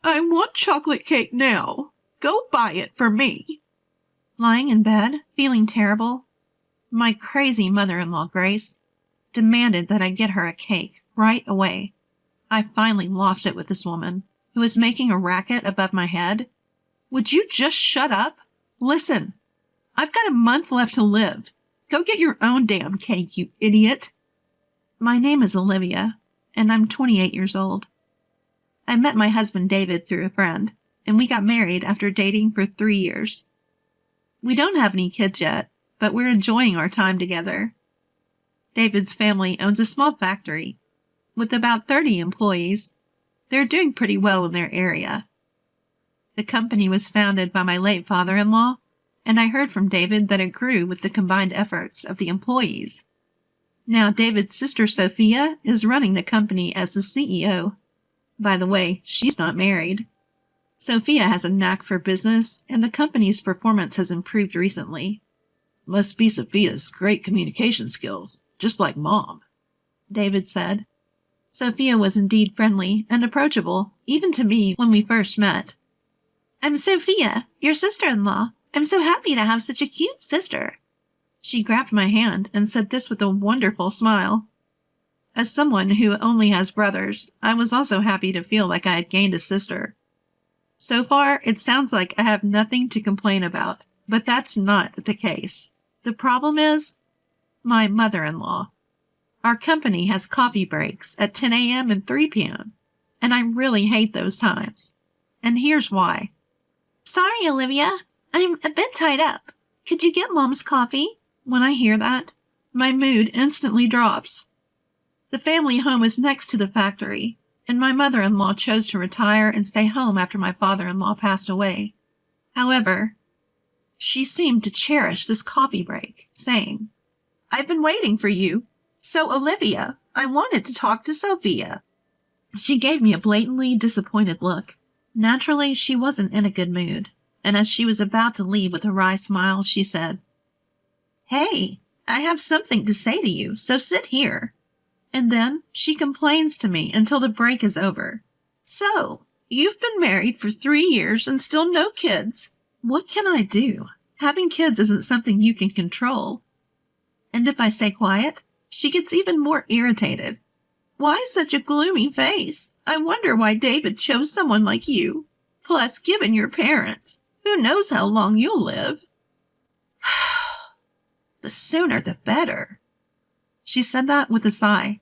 I want chocolate cake now. Go buy it for me. Lying in bed, feeling terrible, my crazy mother-in-law, Grace, demanded that I get her a cake right away. I finally lost it with this woman, who was making a racket above my head. Would you just shut up? Listen, I've got a month left to live. Go get your own damn cake, you idiot. My name is Olivia, and I'm 28 years old. I met my husband David through a friend, and we got married after dating for 3 years. We don't have any kids yet, but we're enjoying our time together. David's family owns a small factory with about 30 employees. They're doing pretty well in their area. The company was founded by my late father-in-law, and I heard from David that it grew with the combined efforts of the employees. Now David's sister Sophia is running the company as the CEO. By the way, she's not married. Sophia has a knack for business, and the company's performance has improved recently. Must be Sophia's great communication skills, just like Mom, David said. Sophia was indeed friendly and approachable, even to me when we first met. I'm Sophia, your sister-in-law. I'm so happy to have such a cute sister. She grabbed my hand and said this with a wonderful smile. As someone who only has brothers, I was also happy to feel like I had gained a sister. So far, it sounds like I have nothing to complain about, but that's not the case. The problem is my mother-in-law. Our company has coffee breaks at 10 a.m. and 3 p.m., and I really hate those times. And here's why. Sorry, Olivia. I'm a bit tied up. Could you get Mom's coffee? When I hear that, my mood instantly drops. The family home is next to the factory, and my mother-in-law chose to retire and stay home after my father-in-law passed away. However, she seemed to cherish this coffee break, saying, I've been waiting for you. So, Olivia, I wanted to talk to Sophia. She gave me a blatantly disappointed look. Naturally, she wasn't in a good mood, and as she was about to leave with a wry smile, she said, Hey, I have something to say to you, so sit here. And then she complains to me until the break is over. So, you've been married for 3 years and still no kids. What can I do? Having kids isn't something you can control. And if I stay quiet, she gets even more irritated. Why such a gloomy face? I wonder why David chose someone like you. Plus, given your parents, who knows how long you'll live? The sooner the better. She said that with a sigh.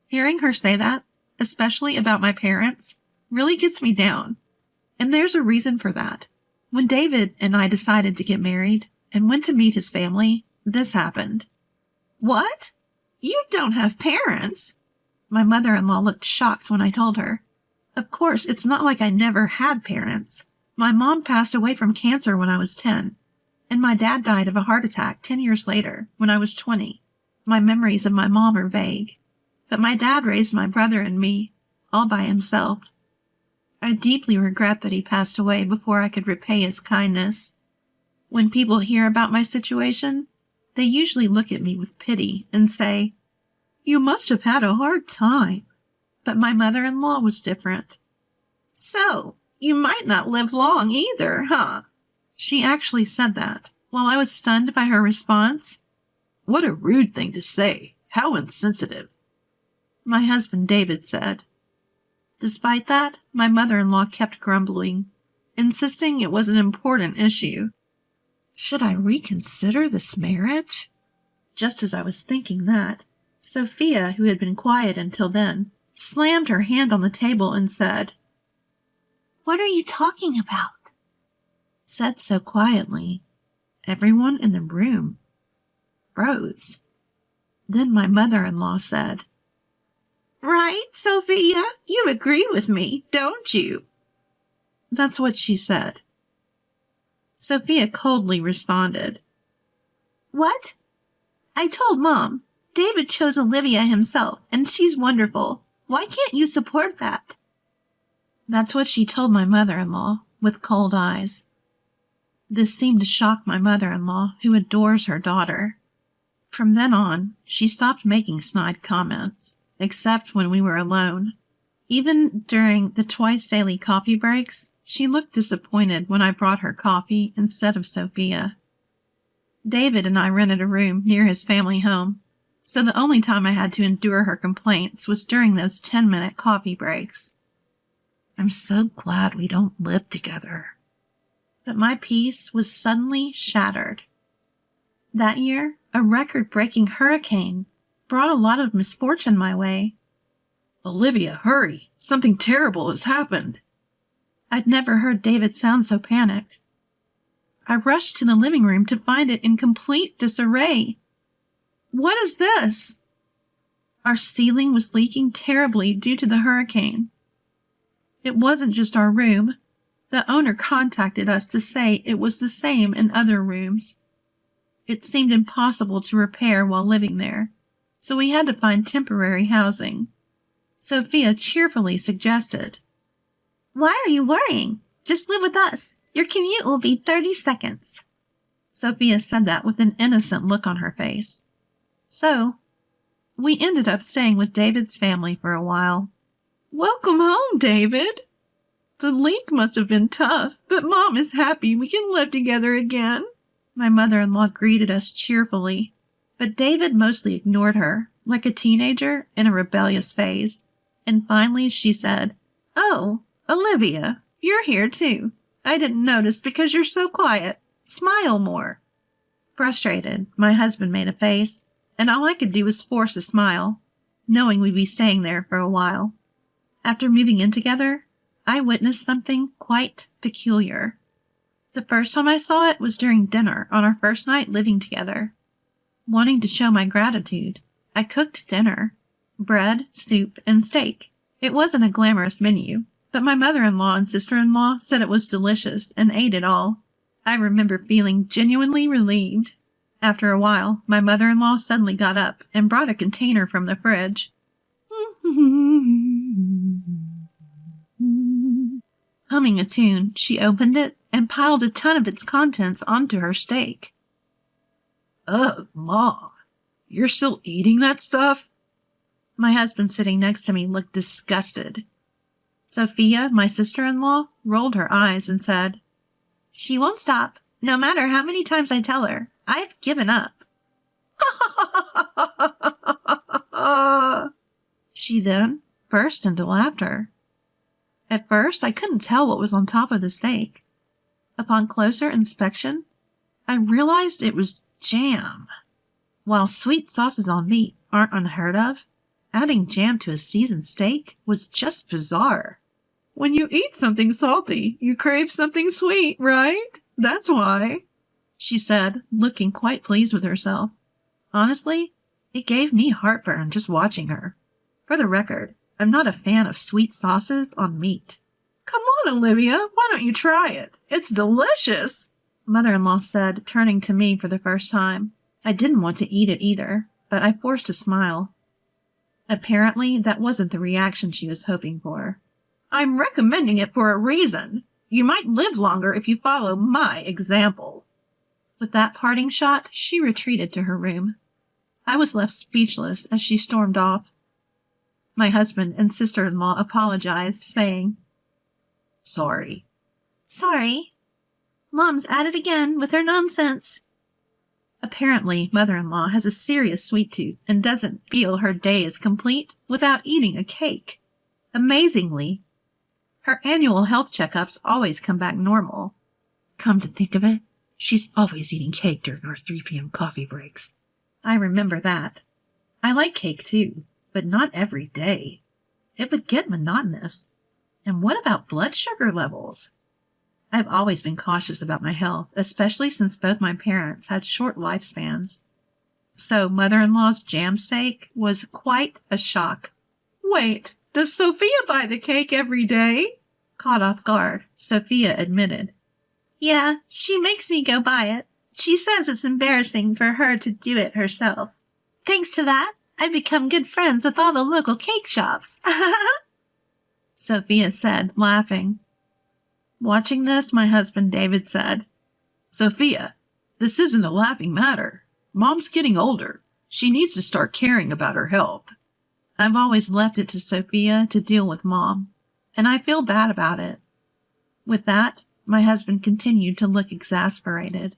Hearing her say that, especially about my parents, really gets me down. And there's a reason for that. When David and I decided to get married and went to meet his family, this happened. What? You don't have parents? My mother-in-law looked shocked when I told her. Of course, it's not like I never had parents. My mom passed away from cancer when I was 10, and my dad died of a heart attack 10 years later when I was 20. My memories of my mom are vague, but my dad raised my brother and me, all by himself. I deeply regret that he passed away before I could repay his kindness. When people hear about my situation, they usually look at me with pity and say, You must have had a hard time. But my mother-in-law was different. So, you might not live long either, huh? She actually said that. While I was stunned by her response, What a rude thing to say. How insensitive. My husband David said. Despite that, my mother-in-law kept grumbling, insisting it was an important issue. Should I reconsider this marriage? Just as I was thinking that, Sophia, who had been quiet until then, slammed her hand on the table and said, What are you talking about? Said so quietly, everyone in the room froze. Then my mother-in-law said, Right, Sophia, you agree with me, don't you? That's what she said. Sophia coldly responded, What? I told Mom. David chose Olivia himself, and she's wonderful. Why can't you support that? That's what she told my mother-in-law, with cold eyes. This seemed to shock my mother-in-law, who adores her daughter. From then on, she stopped making snide comments, except when we were alone. Even during the twice daily coffee breaks, she looked disappointed when I brought her coffee instead of Sophia. David and I rented a room near his family home, so the only time I had to endure her complaints was during those 10-minute coffee breaks. I'm so glad we don't live together. But my peace was suddenly shattered. That year, a record-breaking hurricane brought a lot of misfortune my way. Olivia, hurry! Something terrible has happened. I'd never heard David sound so panicked. I rushed to the living room to find it in complete disarray. What is this? Our ceiling was leaking terribly due to the hurricane. It wasn't just our room. The owner contacted us to say it was the same in other rooms. It seemed impossible to repair while living there, so we had to find temporary housing. Sophia cheerfully suggested, "Why are you worrying? Just live with us. Your commute will be 30 seconds. Sophia said that with an innocent look on her face. So, we ended up staying with David's family for a while. Welcome home, David. The leak must have been tough, but Mom is happy we can live together again. My mother-in-law greeted us cheerfully, but David mostly ignored her, like a teenager in a rebellious phase. And finally she said, "Oh, Olivia, you're here too. I didn't notice because you're so quiet. Smile more." Frustrated, my husband made a face, and all I could do was force a smile, knowing we'd be staying there for a while. After moving in together, I witnessed something quite peculiar. The first time I saw it was during dinner on our first night living together. Wanting to show my gratitude, I cooked dinner. Bread, soup, and steak. It wasn't a glamorous menu, but my mother-in-law and sister-in-law said it was delicious and ate it all. I remember feeling genuinely relieved. After a while, my mother-in-law suddenly got up and brought a container from the fridge. Humming a tune, she opened it and piled a ton of its contents onto her steak. Ugh, Mom, you're still eating that stuff? My husband sitting next to me looked disgusted. Sophia, my sister-in-law, rolled her eyes and said, "She won't stop, no matter how many times I tell her. I've given up." She then burst into laughter. At first, I couldn't tell what was on top of the steak. Upon closer inspection, I realized it was jam. While sweet sauces on meat aren't unheard of, adding jam to a seasoned steak was just bizarre. When you eat something salty, you crave something sweet, right? That's why, she said, looking quite pleased with herself. Honestly, it gave me heartburn just watching her. For the record, I'm not a fan of sweet sauces on meat. "Come on, Olivia, why don't you try it? It's delicious," Mother-in-law said, turning to me for the first time. I didn't want to eat it either, but I forced a smile. Apparently, that wasn't the reaction she was hoping for. "I'm recommending it for a reason. You might live longer if you follow my example." With that parting shot, she retreated to her room. I was left speechless as she stormed off. My husband and sister-in-law apologized, saying, "Sorry." "Sorry. Mom's at it again with her nonsense." Apparently, mother-in-law has a serious sweet tooth and doesn't feel her day is complete without eating a cake. Amazingly, her annual health checkups always come back normal. Come to think of it, she's always eating cake during our 3 p.m. coffee breaks. I remember that. I like cake too, but not every day. It would get monotonous. And what about blood sugar levels? I've always been cautious about my health, especially since both my parents had short lifespans. So mother-in-law's jam steak was quite a shock. "Wait, does Sophia buy the cake every day?" Caught off guard, Sophia admitted. "Yeah, she makes me go buy it. She says it's embarrassing for her to do it herself. Thanks to that, I've become good friends with all the local cake shops." Sophia said, laughing. Watching this, my husband David said, "Sophia, this isn't a laughing matter. Mom's getting older. She needs to start caring about her health." I've always left it to Sophia to deal with Mom, and I feel bad about it. With that, my husband continued to look exasperated.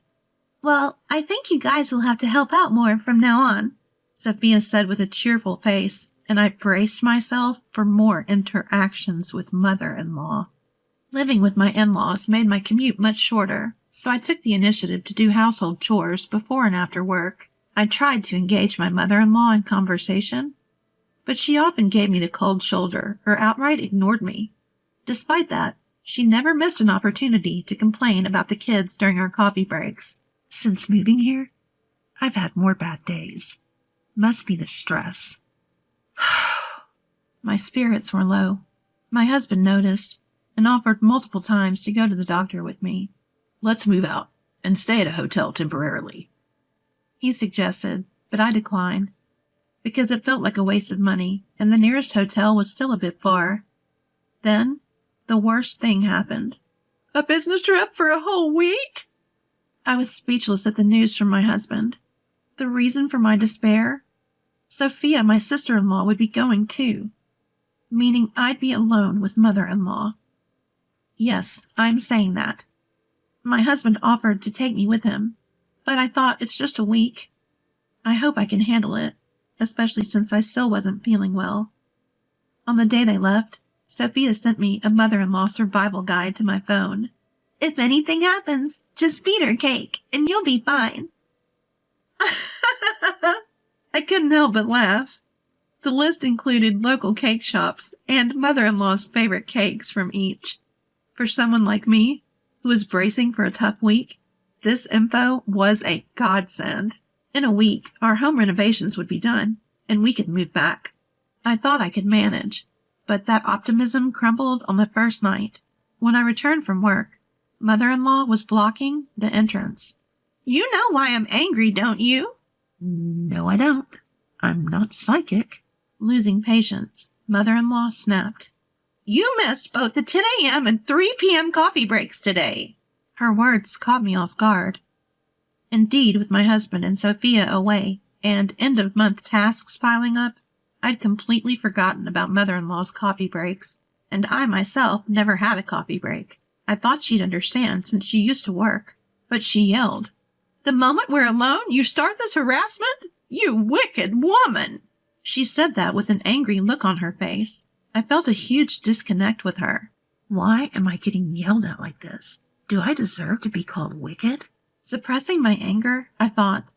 Well, I think you guys will have to help out more from now on, Sophia said with a cheerful face, and I braced myself for more interactions with mother-in-law. Living with my in-laws made my commute much shorter, so I took the initiative to do household chores before and after work. I tried to engage my mother-in-law in conversation, but she often gave me the cold shoulder or outright ignored me. Despite that, she never missed an opportunity to complain about the kids during our coffee breaks. Since moving here, I've had more bad days. Must be the stress. My spirits were low. My husband noticed and offered multiple times to go to the doctor with me. Let's move out and stay at a hotel temporarily, he suggested, but I declined, because it felt like a waste of money, and the nearest hotel was still a bit far. Then, the worst thing happened. A business trip for a whole week? I was speechless at the news from my husband. The reason for my despair? Sophia, my sister-in-law, would be going too, meaning I'd be alone with mother-in-law. Yes, I'm saying that. My husband offered to take me with him, but I thought it's just a week. I hope I can handle it, especially since I still wasn't feeling well. On the day they left, Sophia sent me a mother-in-law survival guide to my phone. If anything happens, just feed her cake, and you'll be fine. I couldn't help but laugh. The list included local cake shops and mother-in-law's favorite cakes from each. For someone like me, who was bracing for a tough week, this info was a godsend. In a week, our home renovations would be done, and we could move back. I thought I could manage, but that optimism crumbled on the first night. When I returned from work, mother-in-law was blocking the entrance. You know why I'm angry, don't you? No, I don't. I'm not psychic. Losing patience, mother-in-law snapped. You missed both the 10 a.m. and 3 p.m. coffee breaks today. Her words caught me off guard. Indeed, with my husband and Sophia away and end-of-month tasks piling up, I'd completely forgotten about mother-in-law's coffee breaks, and I myself never had a coffee break. I thought she'd understand since she used to work, but she yelled, The moment we're alone, you start this harassment? You wicked woman! She said that with an angry look on her face. I felt a huge disconnect with her. Why am I getting yelled at like this? Do I deserve to be called wicked? Suppressing my anger, I thought,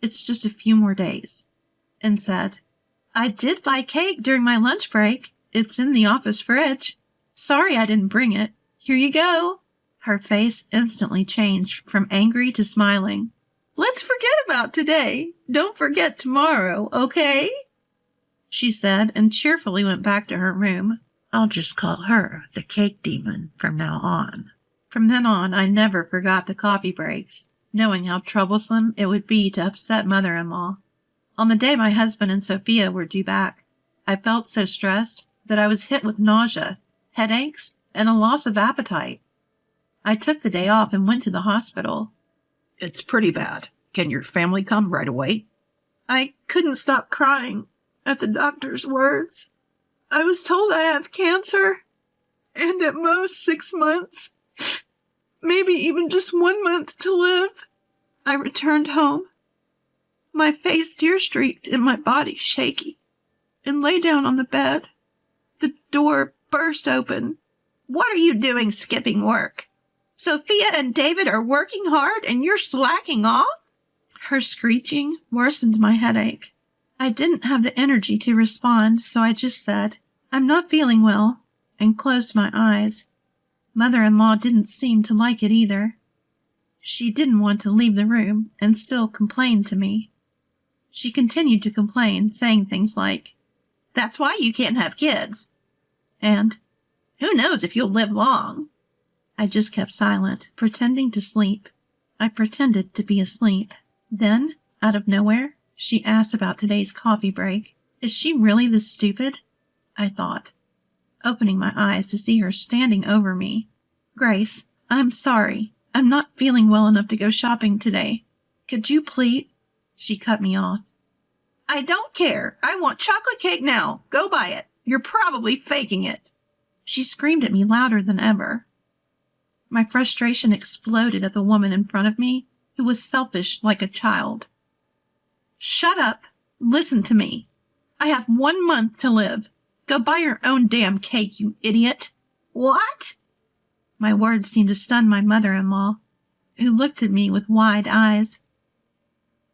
it's just a few more days, and said, I did buy cake during my lunch break. It's in the office fridge. Sorry I didn't bring it. Here you go. Her face instantly changed from angry to smiling. Let's forget about today. Don't forget tomorrow, okay? She said, and cheerfully went back to her room. I'll just call her the cake demon from now on. From then on, I never forgot the coffee breaks, knowing how troublesome it would be to upset mother-in-law. On the day my husband and Sophia were due back, I felt so stressed that I was hit with nausea, headaches, and a loss of appetite. I took the day off and went to the hospital. It's pretty bad. Can your family come right away? I couldn't stop crying at the doctor's words. I was told I have cancer, and at most 6 months, maybe even just 1 month to live. I returned home, my face tear-streaked and my body shaky, and lay down on the bed. The door burst open. What are you doing skipping work? Sophia and David are working hard and you're slacking off? Her screeching worsened my headache. I didn't have the energy to respond, so I just said, I'm not feeling well, and closed my eyes. Mother-in-law didn't seem to like it either. She didn't want to leave the room and still complained to me. She continued to complain, saying things like, That's why you can't have kids. And, Who knows if you'll live long? I just kept silent, pretending to sleep. I pretended to be asleep. Then, out of nowhere, she asked about today's coffee break. Is she really this stupid? I thought, opening my eyes to see her standing over me. Grace, I'm sorry. I'm not feeling well enough to go shopping today. Could you please? She cut me off. I don't care. I want chocolate cake now. Go buy it. You're probably faking it. She screamed at me louder than ever. My frustration exploded at the woman in front of me, who was selfish like a child. Shut up. Listen to me. I have 1 month to live. Go buy your own damn cake, you idiot. What? My words seemed to stun my mother-in-law, who looked at me with wide eyes.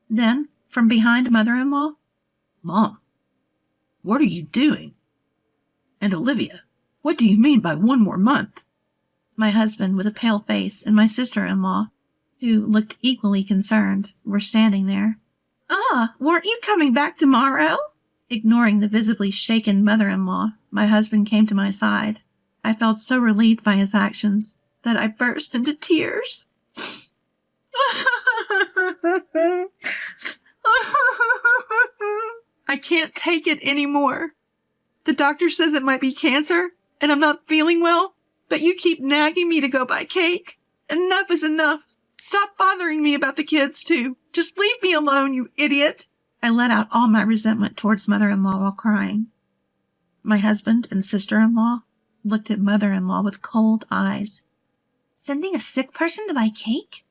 Then, from behind mother-in-law, Mom, what are you doing? And Olivia, what do you mean by 1 more month? My husband with a pale face and my sister-in-law, who looked equally concerned, were standing there. Weren't you coming back tomorrow? Ignoring the visibly shaken mother-in-law, my husband came to my side. I felt so relieved by his actions that I burst into tears. I can't take it anymore. The doctor says it might be cancer, and I'm not feeling well, but you keep nagging me to go buy cake. Enough is enough. Stop bothering me about the kids, too. Just leave me alone, you idiot. I let out all my resentment towards mother-in-law while crying. My husband and sister-in-law looked at mother-in-law with cold eyes. Sending a sick person to buy cake?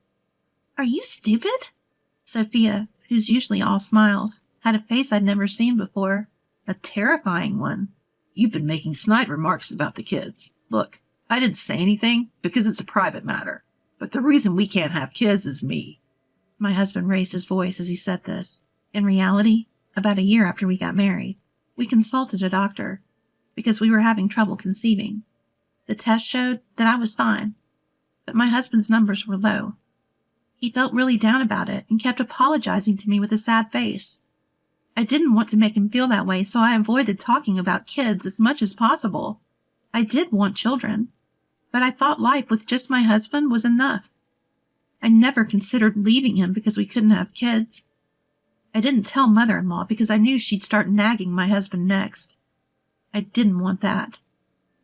Are you stupid? Sophia, who's usually all smiles, had a face I'd never seen before. A terrifying one. You've been making snide remarks about the kids. Look, I didn't say anything because it's a private matter. But the reason we can't have kids is me. My husband raised his voice as he said this. In reality, about a year after we got married, we consulted a doctor because we were having trouble conceiving. The test showed that I was fine, but my husband's numbers were low. He felt really down about it and kept apologizing to me with a sad face. I didn't want to make him feel that way, so I avoided talking about kids as much as possible. I did want children, but I thought life with just my husband was enough. I never considered leaving him because we couldn't have kids. I didn't tell mother-in-law because I knew she'd start nagging my husband next. I didn't want that.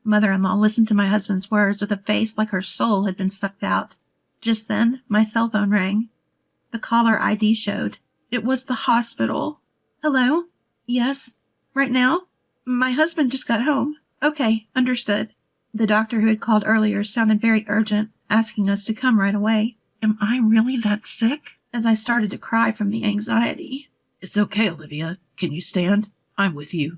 Mother-in-law listened to my husband's words with a face like her soul had been sucked out. Just then, my cell phone rang. The caller ID showed. It was the hospital. Hello? Yes? Right now? My husband just got home. Okay, understood. The doctor who had called earlier sounded very urgent, asking us to come right away. Am I really that sick? As I started to cry from the anxiety. It's okay, Olivia. Can you stand? I'm with you.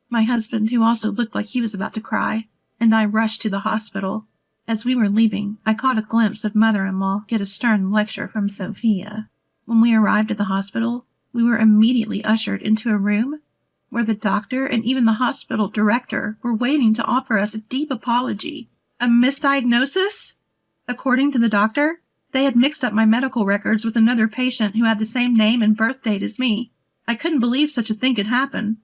My husband, who also looked like he was about to cry, and I rushed to the hospital. As we were leaving, I caught a glimpse of mother-in-law get a stern lecture from Sophia. When we arrived at the hospital, we were immediately ushered into a room where the doctor and even the hospital director were waiting to offer us a deep apology. A misdiagnosis? According to the doctor, they had mixed up my medical records with another patient who had the same name and birth date as me. I couldn't believe such a thing could happen,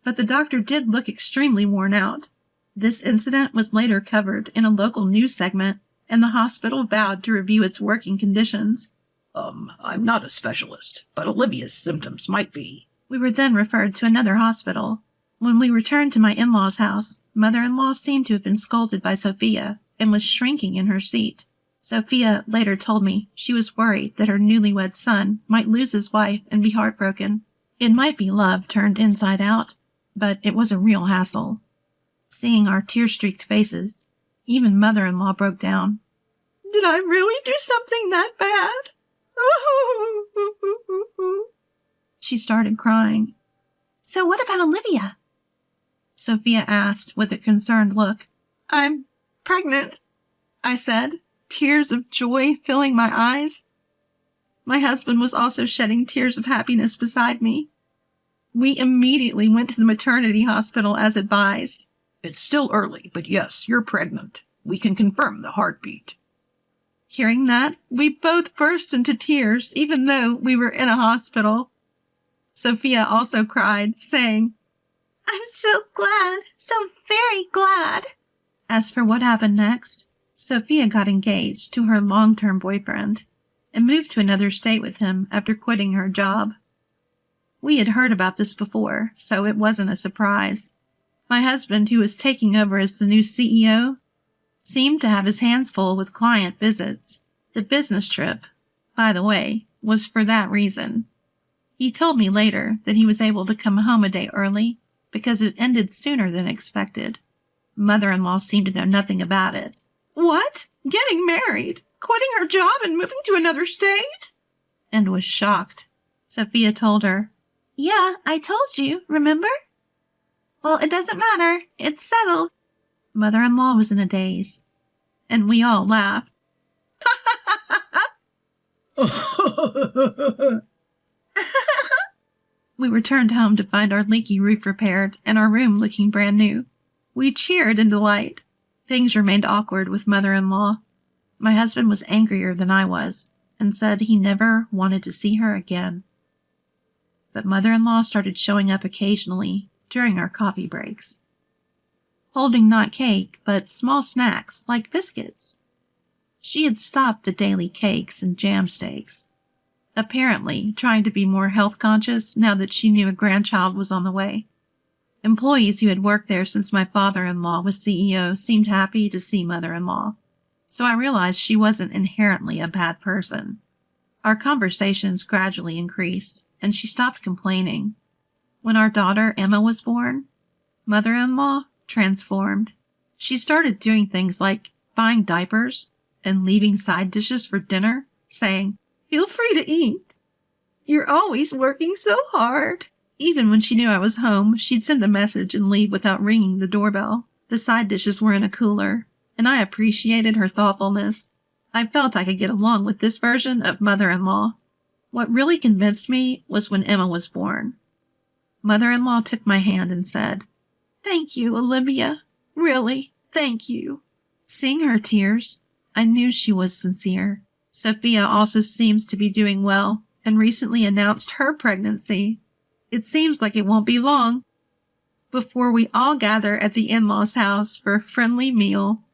but the doctor did look extremely worn out. This incident was later covered in a local news segment, and the hospital vowed to review its working conditions. I'm not a specialist, but Olivia's symptoms might be. We were then referred to another hospital. When we returned to my in-law's house, mother-in-law seemed to have been scolded by Sophia and was shrinking in her seat. Sophia later told me she was worried that her newlywed son might lose his wife and be heartbroken. It might be love turned inside out, but it was a real hassle. Seeing our tear-streaked faces, even mother-in-law broke down. Did I really do something that bad? She started crying. So what about Olivia? Sophia asked with a concerned look. I'm pregnant, I said, tears of joy filling my eyes. My husband was also shedding tears of happiness beside me. We immediately went to the maternity hospital as advised. It's still early, but yes, you're pregnant. We can confirm the heartbeat. Hearing that, we both burst into tears, even though we were in a hospital. Sophia also cried, saying, I'm so glad, so very glad. As for what happened next, Sophia got engaged to her long-term boyfriend and moved to another state with him after quitting her job. We had heard about this before, so it wasn't a surprise. My husband, who was taking over as the new CEO, seemed to have his hands full with client visits. The business trip, by the way, was for that reason. He told me later that he was able to come home a day early because it ended sooner than expected. Mother-in-law seemed to know nothing about it. What? Getting married? Quitting her job and moving to another state? And was shocked. Sophia told her, "Yeah, I told you, remember?" "Well, it doesn't matter. It's settled." Mother-in-law was in a daze, and we all laughed. We returned home to find our leaky roof repaired and our room looking brand new. We cheered in delight. Things remained awkward with mother-in-law. My husband was angrier than I was and said he never wanted to see her again. But mother-in-law started showing up occasionally during our coffee breaks, holding not cake, but small snacks like biscuits. She had stopped the daily cakes and jam steaks, apparently trying to be more health conscious now that she knew a grandchild was on the way. Employees who had worked there since my father-in-law was CEO seemed happy to see mother-in-law, so I realized she wasn't inherently a bad person. Our conversations gradually increased, and she stopped complaining. When our daughter Emma was born, mother-in-law transformed. She started doing things like buying diapers and leaving side dishes for dinner, saying, "Feel free to eat. You're always working so hard." Even when she knew I was home, she'd send a message and leave without ringing the doorbell. The side dishes were in a cooler, and I appreciated her thoughtfulness. I felt I could get along with this version of mother-in-law. What really convinced me was when Emma was born. Mother-in-law took my hand and said, "Thank you, Olivia. Really, thank you." Seeing her tears, I knew she was sincere. Sophia also seems to be doing well and recently announced her pregnancy. It seems like it won't be long before we all gather at the in-laws' house for a friendly meal